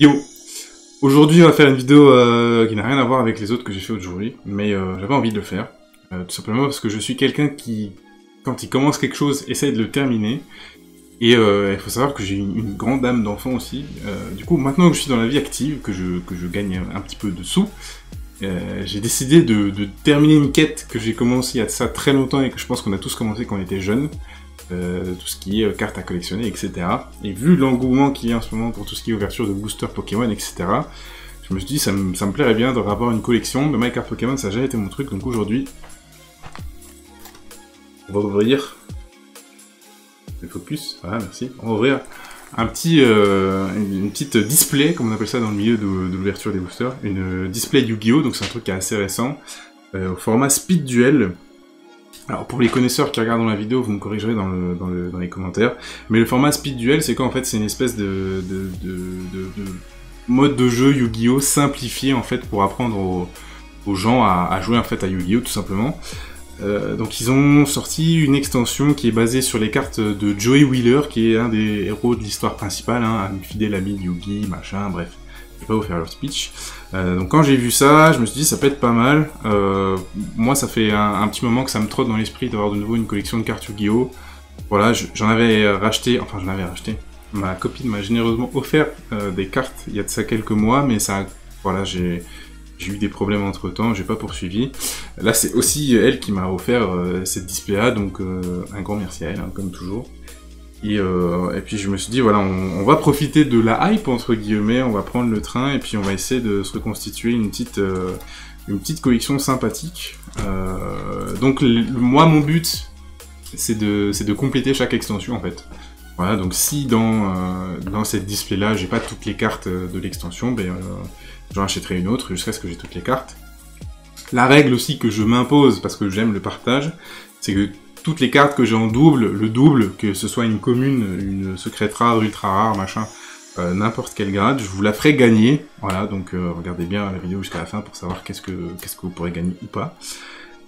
Yo! Aujourd'hui, on va faire une vidéo qui n'a rien à voir avec les autres que j'ai fait aujourd'hui, mais j'avais envie de le faire. Tout simplement parce que je suis quelqu'un qui, quand il commence quelque chose, essaye de le terminer. Et il faut savoir que j'ai une grande âme d'enfant aussi. Du coup, maintenant que je suis dans la vie active, que je gagne un petit peu de sous, j'ai décidé de terminer une quête que j'ai commencé il y a de ça très longtemps et que je pense qu'on a tous commencé quand on était jeunes. Tout ce qui est cartes à collectionner, etc. Et vu l'engouement qu'il y a en ce moment pour tout ce qui est ouverture de boosters Pokémon, etc., je me suis dit ça me plairait bien d'avoir une collection, mais my cartes Pokémon ça n'a jamais été mon truc, donc aujourd'hui, on va ouvrir le focus, voilà merci, on va ouvrir un petit, une petite display, comme on appelle ça dans le milieu de l'ouverture des boosters, une display Yu-Gi-Oh, donc c'est un truc qui est assez récent, au format Speed Duel. Alors pour les connaisseurs qui regardent la vidéo, vous me corrigerez dans les commentaires, mais le format Speed Duel, c'est quoi en fait? C'est une espèce de mode de jeu Yu-Gi-Oh simplifié en fait pour apprendre aux gens à jouer en fait à Yu-Gi-Oh tout simplement. Donc ils ont sorti une extension qui est basée sur les cartes de Joey Wheeler, qui est un des héros de l'histoire principale, hein, un fidèle ami de Yu-Gi, machin, bref. Je vais pas vous faire leur speech. Donc quand j'ai vu ça, je me suis dit ça peut être pas mal. Moi ça fait un petit moment que ça me trotte dans l'esprit d'avoir de nouveau une collection de cartes Yu-Gi-Oh! Voilà, j'en avais racheté, enfin j'en avais racheté. Ma copine m'a généreusement offert des cartes il y a de ça quelques mois, mais ça, voilà, j'ai eu des problèmes entre temps, j'ai pas poursuivi. Là c'est aussi elle qui m'a offert cette display là, donc un grand merci à elle, hein, comme toujours. Et puis je me suis dit, voilà, on va profiter de la hype, entre guillemets, on va prendre le train, et puis on va essayer de se reconstituer une petite collection sympathique. Donc moi, mon but, c'est de compléter chaque extension, en fait. Voilà, donc si dans cette display-là, j'ai pas toutes les cartes de l'extension, ben j'en achèterai une autre, jusqu'à ce que j'ai toutes les cartes. La règle aussi que je m'impose, parce que j'aime le partage, c'est que toutes les cartes que j'ai en double, le double, que ce soit une commune, une secrète rare, ultra rare, machin, n'importe quel grade, je vous la ferai gagner. Voilà, donc regardez bien la vidéo jusqu'à la fin pour savoir qu'est-ce que vous pourrez gagner ou pas.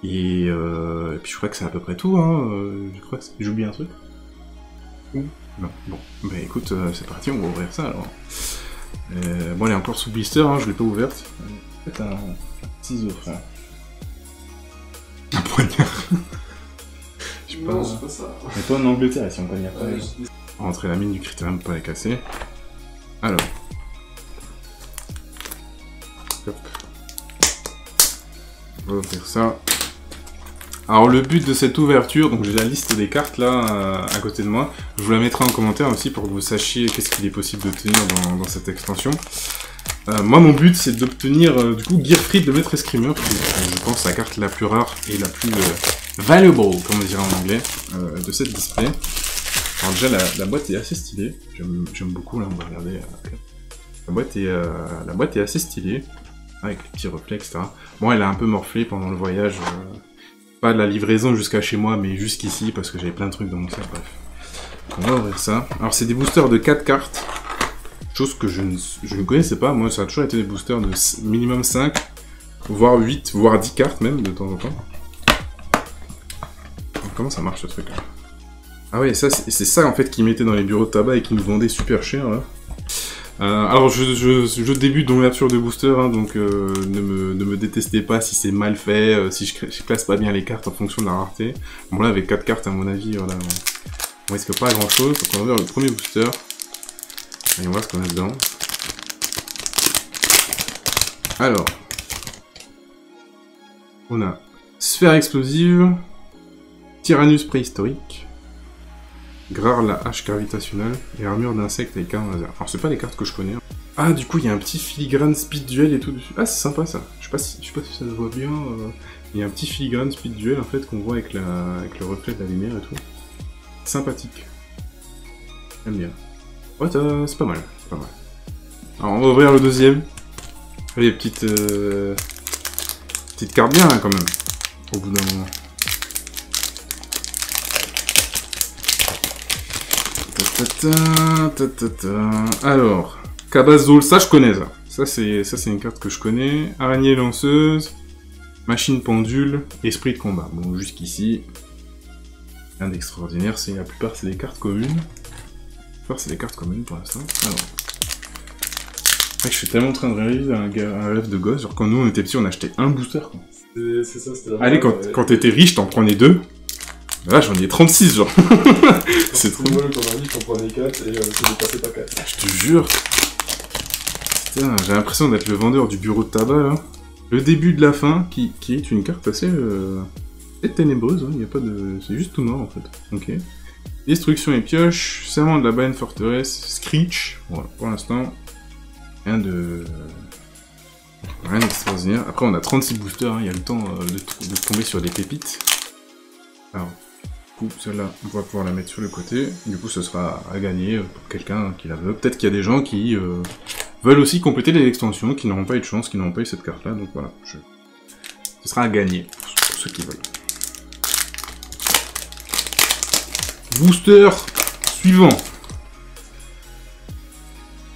Et puis je crois que c'est à peu près tout, hein. Je crois que j'ai oublié un truc. Non, bon. Bah écoute, c'est parti, on va ouvrir ça alors. Bon, elle est encore sous blister, hein, je l'ai pas ouverte. Peut-être un ciseau, frère. Un poignard. Non, c'est pas ça. Mais toi en Angleterre, si on gagne pas. Rentrer la mine du critérium pour pas la casser. Alors. Hop. On va ouvrir ça. Alors le but de cette ouverture, donc j'ai la liste des cartes là à côté de moi. Je vous la mettrai en commentaire aussi pour que vous sachiez qu'est-ce qu'il est possible d'obtenir dans cette extension. Moi mon but c'est d'obtenir du coup Gearfried de Maître Escrimeur, qui est, je pense, la carte la plus rare et la plus valuable, comme on dirait en anglais, de cette display. Alors déjà la boîte est assez stylée, j'aime beaucoup, là on va regarder. La boîte est assez stylée, avec les petits reflets, etc. Bon, elle a un peu morflé pendant le voyage, pas de la livraison jusqu'à chez moi, mais jusqu'ici, parce que j'avais plein de trucs dans mon sac, bref. Donc on va ouvrir ça. Alors c'est des boosters de 4 cartes, chose que je ne connaissais pas. Moi ça a toujours été des boosters de minimum 5, voire 8, voire 10 cartes même, de temps en temps. Comment ça marche ce truc là? Ah ouais, c'est ça en fait qu'ils mettaient dans les bureaux de tabac et qui nous vendaient super cher là. Alors je débute dans l'ouverture de booster, hein, donc ne me détestez pas si c'est mal fait, si je classe pas bien les cartes en fonction de la rareté. Bon là avec 4 cartes à mon avis, voilà, on risque pas grand chose, donc on va ouvrir le premier booster. Et on va voir ce qu'on a dedans. Alors, on a Sphère explosive, Tyrannus préhistorique, Grar la hache gravitationnelle et armure d'insectes avec un laser. Alors c'est pas les cartes que je connais. Ah du coup il y a un petit filigrane speed duel et tout dessus. Ah c'est sympa ça. Je sais pas si ça se voit bien. Il y a un petit filigrane speed duel en fait qu'on voit avec le reflet de la lumière et tout. Sympathique. J'aime bien. Ouais c'est pas mal. Alors on va ouvrir le deuxième. Allez petite carte bien hein, quand même. Au bout d'un moment. Alors, Cabazol, ça je connais ça. Ça c'est une carte que je connais. Araignée lanceuse, machine pendule, esprit de combat. Bon jusqu'ici, rien d'extraordinaire. La plupart c'est des cartes communes. La plupart c'est des cartes communes pour l'instant. Alors, C'est vrai que je suis tellement en train de réaliser un rêve de gosse. Genre quand nous on était petits, on achetait un booster quoi. C'est ça, c'était la Allez, quand t'étais riche, t'en prenais 2. Là, j'en ai 36, genre. C'est trop drôle. Quand on a dit qu'on prenait 4 et c'est dépassé pas 4. Je te jure. Putain, j'ai l'impression d'être le vendeur du bureau de tabac, là. Le début de la fin, qui est une carte assez ténébreuse, hein. Y a pas de... C'est juste tout noir, en fait. Ok. Destruction et pioche, serment de la baleine forteresse, Screech. Voilà, pour l'instant, rien d'extraordinaire. Après, on a 36 boosters, hein. Y a le temps de tomber sur des pépites. Alors, du coup, celle-là, on va pouvoir la mettre sur le côté. Du coup, ce sera à gagner pour quelqu'un qui la veut. Peut-être qu'il y a des gens qui veulent aussi compléter les extensions, qui n'auront pas eu de chance, qui n'auront pas eu cette carte-là. Donc voilà, ce sera à gagner pour ceux qui veulent. Booster suivant.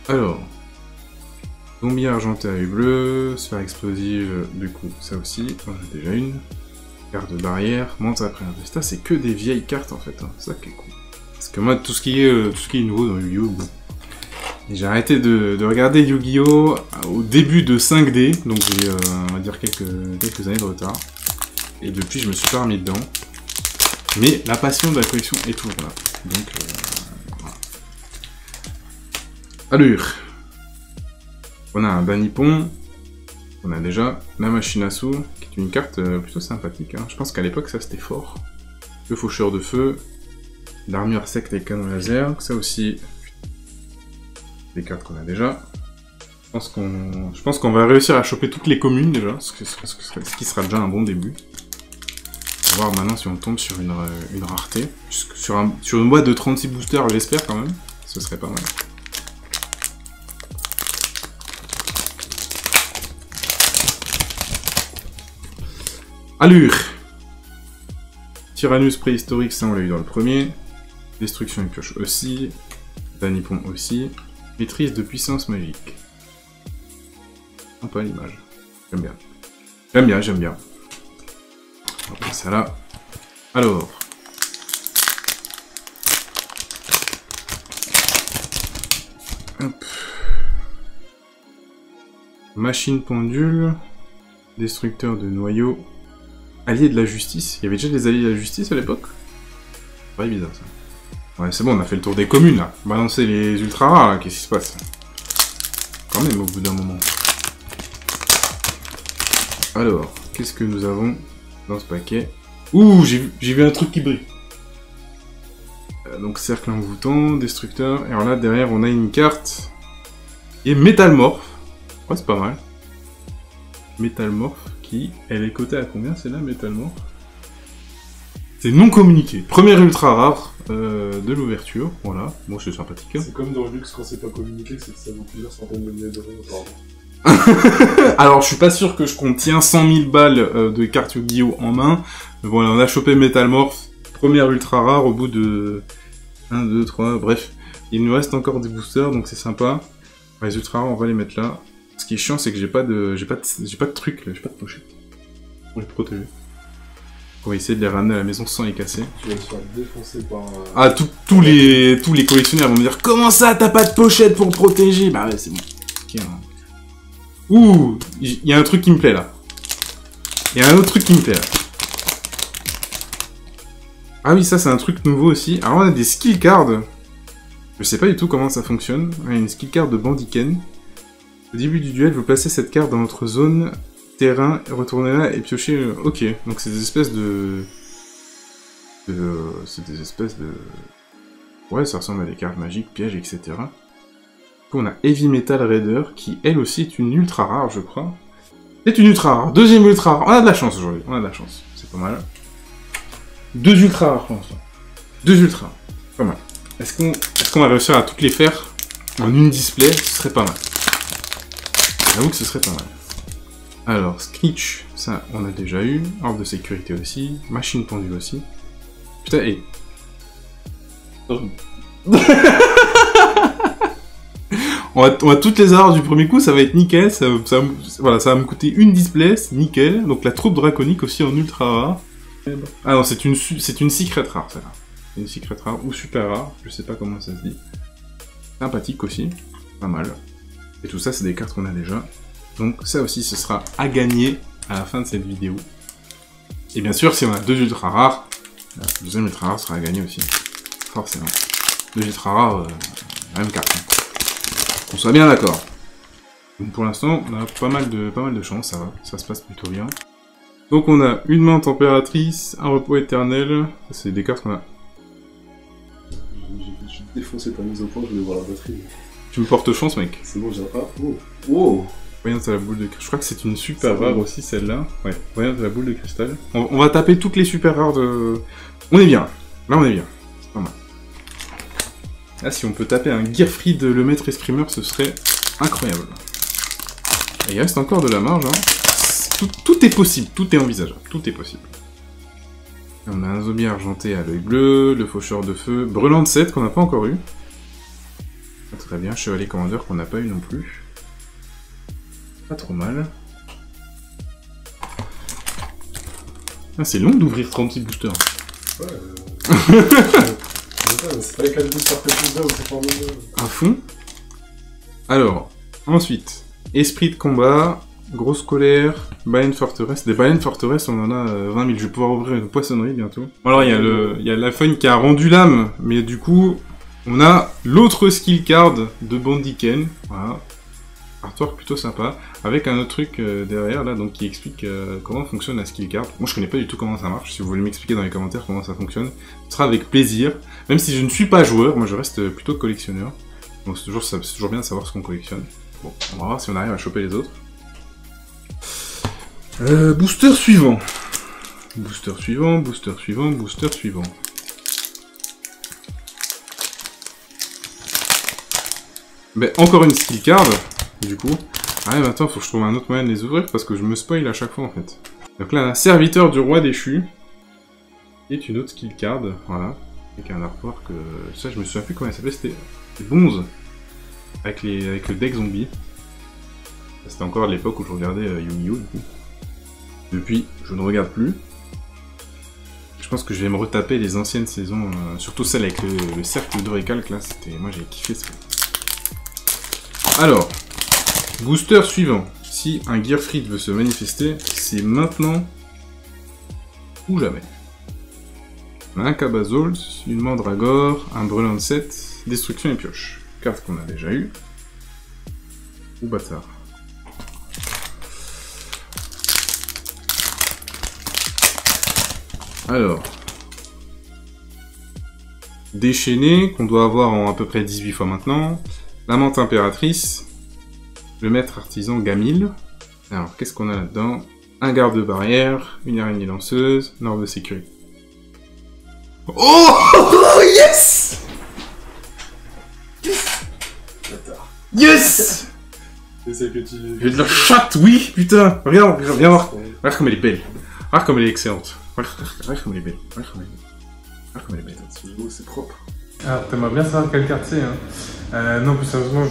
Alors, zombie argenté à œil bleu, sphère explosive, du coup, ça aussi, j'en ai déjà une. Carte de barrière, monte après un Vesta, c'est que des vieilles cartes en fait, hein. C'est ça qui est cool. Parce que moi, tout ce qui est nouveau dans Yu-Gi-Oh! Bon. J'ai arrêté de regarder Yu-Gi-Oh! Au début de 5D, donc j'ai, on va dire, quelques années de retard. Et depuis, je me suis pas remis dedans. Mais la passion de la collection est toujours là. Donc, voilà. Allure. On a un Banipon. On a déjà la machine à sous, qui est une carte plutôt sympathique. Hein. Je pense qu'à l'époque, ça c'était fort. Le faucheur de feu. L'armure secte et canon laser. Ça aussi, des cartes qu'on a déjà. Je pense qu'on va réussir à choper toutes les communes déjà, ce qui sera déjà un bon début. On va voir maintenant si on tombe sur une rareté. Sur une boîte de 36 boosters, j'espère quand même. Ce serait pas mal. Allure. Tyrannus préhistorique, ça on l'a eu dans le premier. Destruction et pioche aussi. Banipon aussi. Maîtrise de puissance magique. Sympa l'image. J'aime bien. J'aime bien. On va passer ça là. Alors. Hop. Machine pendule. Destructeur de noyaux. Alliés de la justice. Il y avait déjà des alliés de la justice à l'époque? C'est pas bizarre ça. Ouais, c'est bon, on a fait le tour des communes là. Balancer les ultra rares là, qu'est-ce qui se passe? Quand même, au bout d'un moment. Alors, qu'est-ce que nous avons dans ce paquet? Ouh, j'ai vu un truc qui brille. Donc, cercle envoûtant, destructeur. Et alors là, derrière, on a une carte. Et métalmorphe. Ouais, c'est pas mal. Métalmorphe. Elle est cotée à combien celle-là, Métalmorphe? C'est non communiqué. Première ultra rare de l'ouverture. Voilà. Bon, c'est sympathique. Hein. C'est comme dans Lux quand c'est pas communiqué, c'est que ça vaut plusieurs centaines de milliers d'euros. Pardon. Alors, je suis pas sûr que je contiens 100 000 balles de cartes Yu-Gi-Oh! En main. Mais voilà, on a chopé Métalmorphe. Première ultra rare au bout de 1, 2, 3. Bref, il nous reste encore des boosters, donc c'est sympa. Les ultra rares, on va les mettre là. Ce qui est chiant, c'est que j'ai pas de truc, là, j'ai pas de pochette pour les protéger. On va essayer de les ramener à la maison sans les casser. Tu vas te faire défoncer par... Ah, tous les collectionneurs vont me dire « Comment ça, t'as pas de pochette pour protéger ?» Bah ouais, c'est bon. Okay, hein. Ouh, il y a un truc qui me plaît, là. Il y a un autre truc qui me plaît, là. Ah oui, ça, c'est un truc nouveau aussi. Alors, on a des skill cards. Je sais pas du tout comment ça fonctionne. On a une skill card de Bandiken. Au début du duel, vous placez cette carte dans votre zone terrain, retournez-la et piochez... Ok, donc c'est des espèces de... Ouais, ça ressemble à des cartes magiques, pièges, etc. Du coup, on a Heavy Metal Raider, qui elle aussi est une ultra rare, je crois. C'est une ultra rare, deuxième ultra rare. On a de la chance aujourd'hui, on a de la chance. C'est pas mal. 2 ultra rares pour l'instant. 2 ultra rares. Pas mal. Est-ce qu'on va réussir à toutes les faire en une display? Ce serait pas mal. J'avoue que ce serait pas mal. Alors, Screech, ça, on a déjà eu. Ordre de sécurité aussi. Machine pendule aussi. Putain, et... on va toutes les avoir du premier coup, ça va être nickel. Voilà, ça va me coûter une display, c'est nickel. Donc la troupe draconique aussi en ultra rare. Ah non, c'est une secret rare, celle-là. Une secret rare ou super rare, je sais pas comment ça se dit. Sympathique aussi, pas mal. Et tout ça, c'est des cartes qu'on a déjà. Donc ça aussi, ce sera à gagner à la fin de cette vidéo. Et bien sûr, si on a 2 ultra rares, le deuxième ultra rare sera à gagner aussi. Forcément. 2 ultra rares, la même carte. Qu'on soit bien d'accord. Donc pour l'instant, on a pas mal de chance, ça va. Ça se passe plutôt bien. Donc on a une main températrice, un repos éternel. C'est des cartes qu'on a. J'ai défoncé ta mise au point, je voulais voir la batterie. Tu me portes chance, mec. C'est bon, j'ai un... Ah, oh. Wow. Voyons à la boule de cristal. Je crois que c'est une super rare aussi, celle-là. Ouais, voyons à la boule de cristal. On va taper toutes les super rares de... On est bien. Là, on est bien. C'est pas mal. Là, si on peut taper un Gearfried, le maître escrimeur, ce serait incroyable. Et il reste encore de la marge, hein. Tout est possible, tout est envisageable, tout est possible. On a un zombie argenté à l'œil bleu, le faucheur de feu, brûlant de 7 qu'on n'a pas encore eu. Très bien, chevalier commandeur qu'on n'a pas eu non plus. Pas trop mal. Ah, c'est long d'ouvrir 36 boosters. Ouais, c'est pas les 4 boosters que tu ou c'est pas à fond. Alors, ensuite, esprit de combat, grosse colère, baleine forteresse. Des baleines forteresse, on en a 20 000. Je vais pouvoir ouvrir une poissonnerie bientôt. Alors, il y a la fun qui a rendu l'âme, mais du coup, on a l'autre skill card de Bandiken. Voilà. Artwork plutôt sympa, avec un autre truc derrière, là, donc qui explique comment fonctionne la skill card. Moi, je connais pas du tout comment ça marche. Si vous voulez m'expliquer dans les commentaires comment ça fonctionne, ce sera avec plaisir. Même si je ne suis pas joueur, moi, je reste plutôt collectionneur. Donc, c'est toujours bien de savoir ce qu'on collectionne. Bon, on va voir si on arrive à choper les autres. Booster suivant. Booster suivant, booster suivant, booster suivant. Ben, encore une skill card, du coup. Ah, mais attends, faut que je trouve un autre moyen de les ouvrir parce que je me spoil à chaque fois en fait. Donc là, un serviteur du roi déchu. Et une autre skill card, voilà. Avec un artwork, ça je me souviens plus comment elle s'appelait, c'était Bonze. Avec le deck zombie. C'était encore l'époque où je regardais Yu-Gi-Oh! Du coup. Depuis, je ne regarde plus. Je pense que je vais me retaper les anciennes saisons, surtout celle avec le cercle d'Oricalc, là, c'était... Moi j'ai kiffé ça. Alors, booster suivant. Si un Gearfried veut se manifester, c'est maintenant ou jamais. On a un Cabazols, une Mandragore, un Brûlant de 7, Destruction et Pioche. Carte qu'on a déjà eue. Ou bâtard. Alors, déchaîné, qu'on doit avoir en à peu près 18 fois maintenant. La menthe impératrice. Le maître artisan Gamil. Alors, qu'est-ce qu'on a là-dedans? Un garde-barrière, une araignée lanceuse, un orbe de sécurité. Oh yes! Yes! C'est ça que tu... J'ai de la chatte, oui, putain! Regarde, viens voir. Regarde comme elle est belle. Regarde comme elle est excellente. Regarde comme elle est belle. Regarde comme elle est belle. Regarde comme elle est belle. C'est propre. Alors, t'aimerais bien savoir quelle carte c'est, hein. Non, plus sérieusement,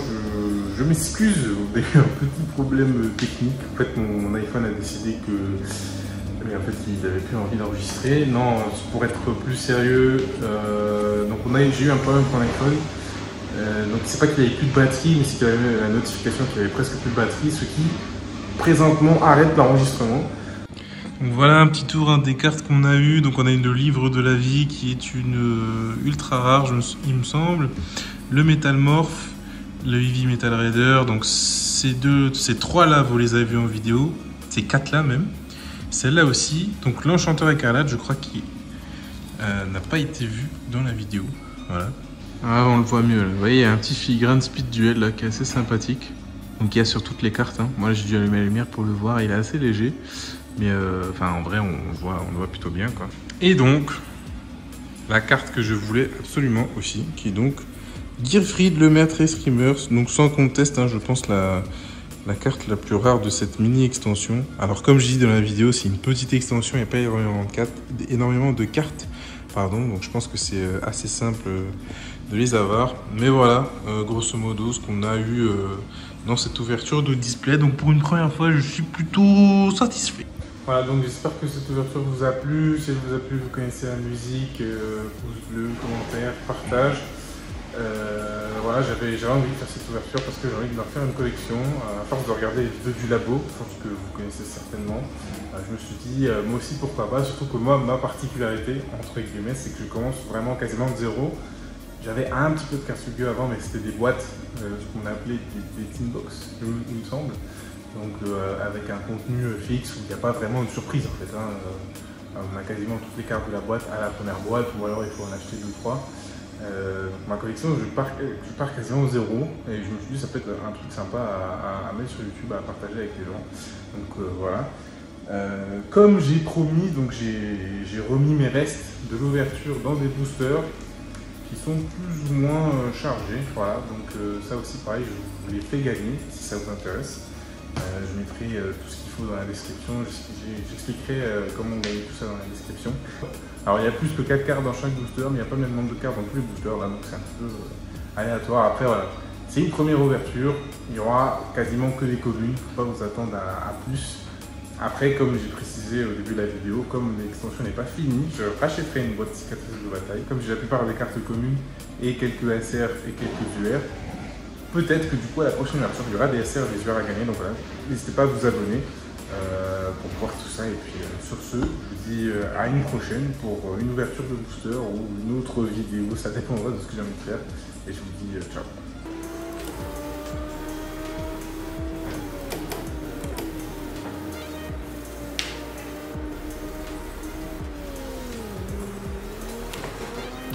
je m'excuse. J'ai eu un petit problème technique. En fait, mon iPhone a décidé que... Mais en fait, il avait plus envie d'enregistrer. Non, pour être plus sérieux, donc j'ai eu un problème avec mon iPhone. Donc c'est pas qu'il avait plus de batterie, mais c'est qu'il y avait la notification qu'il y avait presque plus de batterie, ce qui présentement arrête l'enregistrement. Donc voilà un petit tour des cartes qu'on a eues. Donc on a le livre de la vie qui est une ultra rare, il me semble. Le Métalmorphe, le Heavy Metal Raider. Donc ces trois là, vous les avez vus en vidéo. Ces quatre là même. Celle-là aussi. Donc l'Enchanteur Écarlate, je crois qu'il n'a pas été vu dans la vidéo. Voilà. Ah, on le voit mieux là. Vous voyez, il y a un petit filigrane Speed Duel là qui est assez sympathique. Donc il y a sur toutes les cartes. Hein. Moi j'ai dû allumer la lumière pour le voir. Il est assez léger. Mais enfin en vrai on le voit plutôt bien quoi. Et donc la carte que je voulais absolument aussi, qui est donc Gearfried le maître escrimeur, donc sans conteste hein, je pense la carte la plus rare de cette mini extension. Alors comme je dis dans la vidéo, c'est une petite extension, il n'y a pas énormément de cartes, pardon, donc je pense que c'est assez simple de les avoir. Mais voilà, grosso modo ce qu'on a eu dans cette ouverture de display. Donc pour une première fois je suis plutôt satisfait. Voilà, donc j'espère que cette ouverture vous a plu. Si elle vous a plu, vous connaissez la musique, pouce bleu, commentaire, partage. Voilà, j'avais envie de faire cette ouverture parce que j'ai envie de me faire une collection. À force de regarder les vidéos du labo, je pense que vous connaissez certainement, je me suis dit, moi aussi pourquoi pas, surtout que moi, ma particularité, entre guillemets, c'est que je commence vraiment quasiment de zéro. J'avais un petit peu de cartes Yu-Gi-Oh avant, mais c'était des boîtes, ce qu'on appelait des tin box, il me semble. Donc avec un contenu fixe où il n'y a pas vraiment de surprise en fait. On a quasiment toutes les cartes de la boîte à la première boîte, ou alors il faut en acheter 2-3. Ma collection, je pars quasiment au zéro et je me suis dit ça peut être un truc sympa à mettre sur YouTube, à partager avec les gens. Donc voilà. Comme j'ai promis, donc j'ai remis mes restes de l'ouverture dans des boosters qui sont plus ou moins chargés. Voilà, donc ça aussi pareil, je vous les fais gagner si ça vous intéresse. Je mettrai tout ce qu'il faut dans la description, j'expliquerai comment gagner tout ça dans la description. Alors il y a plus que 4 cartes dans chaque booster, mais il n'y a pas le même nombre de cartes dans tous les boosters, là, donc c'est un petit peu aléatoire. Après voilà, c'est une première ouverture, il y aura quasiment que des communes, il ne faut pas vous attendre à plus. Après, comme j'ai précisé au début de la vidéo, comme l'extension n'est pas finie, je rachèterai une boîte cicatrice de bataille. Comme j'ai la plupart des cartes communes et quelques SR et quelques UR, peut-être que du coup à la prochaine version il y aura des SR et des UR à gagner, donc voilà, n'hésitez pas à vous abonner pour voir tout ça. Et puis sur ce, je vous dis à une prochaine pour une ouverture de booster ou une autre vidéo, ça dépendra de ce que j'ai envie de faire. Et je vous dis ciao.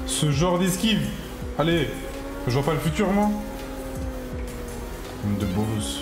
Ce genre d'esquive. Allez, je vois pas le futur, moi. De boss.